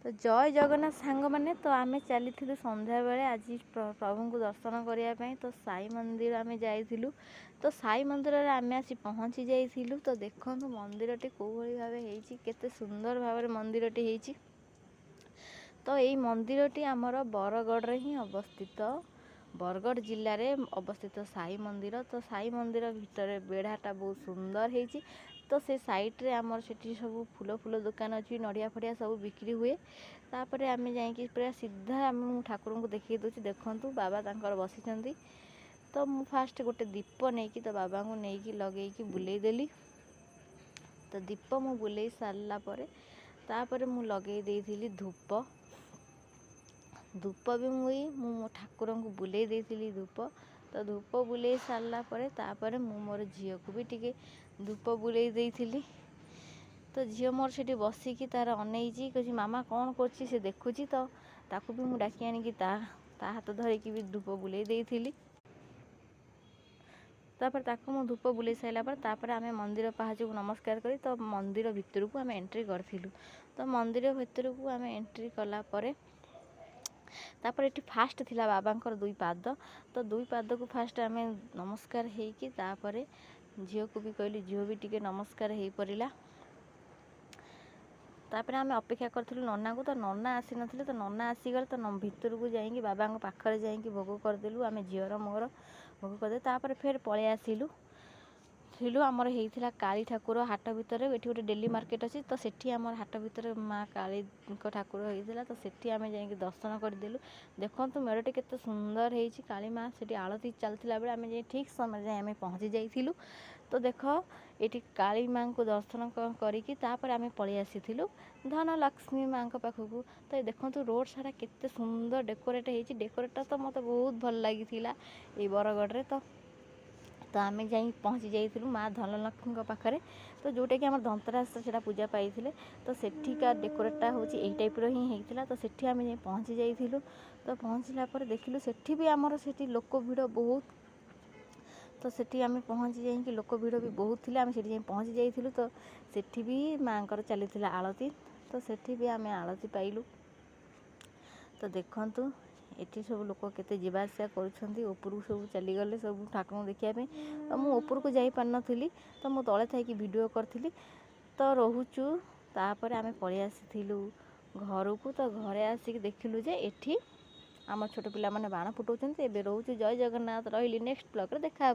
तो जय जगन्नाथ सांग मैंने तो आम चली संध्या बेले आज प्रभु को दर्शन करने तो साई मंदिर आम जाइलु। तो साई मंदिर में आम आसी पहुँची जाइलु। तो देखो मंदिर टी कौ भाव केते सुंदर भाव मंदिर टी होती। तो यही मंदिर टी आमर बरगढ़ ही अवस्थित, बरगढ़ जिले में अवस्थित साई मंदिर। तो साई मंदिर भितर बेढ़ाटा बहुत सुंदर है। तो से साइड्रे आमर से सब फूल फूल दुकान अच्छी, नड़िया फड़िया सब बिक्री हुए। तापर आम जा पूरा सीधा आम ठाकुर को देखी दूसरी देखूँ बाबा तांकर बसी। तो मु फास्ट गोटे दीप नहीं कि तो बाबा को लेकिन लगे बुले देली। तो दीप मु बुले सारा तापर मु लगे देली धूप। धूप भी मो ठाकुर को बुले देली धूप। तो धूप बुले सारा तापर मु मोर झी को भी टिके धूप बुले देली। तो झील मोर से बसिकी तार अनईची कह मामा कौन कर देखुची। तो ताकू भी मुझे डाकी आनिकी ता हाथ धरिकी भी धूप बुले देली। तापर ताकू मु धूप बुले सारा पर आम मंदिर पहाच को नमस्कार करी तो मंदिर भितर को आम एंट्री करूँ। तो मंदिर भितर को आम एंट्री कलापर तापर ये फास्ट थिला बाबांकर दुई पाद। तो दुई पाद को फास्ट आम नमस्कार होइकी तापर झील को भी कहली, झील भी टिके नमस्कार हो पड़ा। तापर आम अपेक्षा करूँ नना को। तो नना आसी नथिले। तो नना आसीगले तो भितर को जाइए बाबा पाखरे जाइए भोग करदेलु। आम झीर मोर भोग करदे तापर फिर पलि आसिलु। आमर होता काली ठाकुर हाट भितर ये गोटे डेली मार्केट अच्छी। तो सेठी आम हाट भितर माँ काली ठाकुर होता। तो सेठी आम जा दर्शन करदेलु। देखो मेढ़टी केते सुंदर होती काली माँ से आलती चलता बेले आम जा ठीक समय जाए आम पहुँची जाइलु। तो देख ये काली माँ को दर्शन करिकी तापर आम पलि आसीलु धनलक्ष्मी माँ पाखक। तो देखो रोड सारा केते सुंदर डेकोरेट होती। डेकोरेट तो मत बहुत भल लगी ये बरगढ़। तो आम जा पहुँची जाइलु माँ धनलक्ष्मी पाखे। तो जोटा कि आम धनतेरस से पूजा पाई। तो सेठिका डेकोरेटा हूँ यही टाइप ही होता। तो सेठी आम जा पहुँची जाइलु। तो पहुँचला देखिलु सेठी भी आमर से लोक भिड़ बहुत। तो सेठी आम पहुँची जाइए लोक भिड़ भी बहुत थे। आम से पहुँची जाइलु। तो सेठी भी माँ चली आलती। तो सेठी भी आम आलती पाइलु। तो देखु ये सब लोक केते जीवा आसा करूँ सब चलीगले सब ठाकुर देखा। तो मुझे ऊपर को जाई पार नथिली। तो मु तले थी वीडियो करी। तो रोचु तापर आम पलि आसीलु घर को। तो घरे आसिक देखिलु जे एठी आम छोट पिला माने बाण फुटाउछन्ति। एबे रोचु जय जगन्नाथ रहिली नेक्स्ट ब्लॉग रे देखा।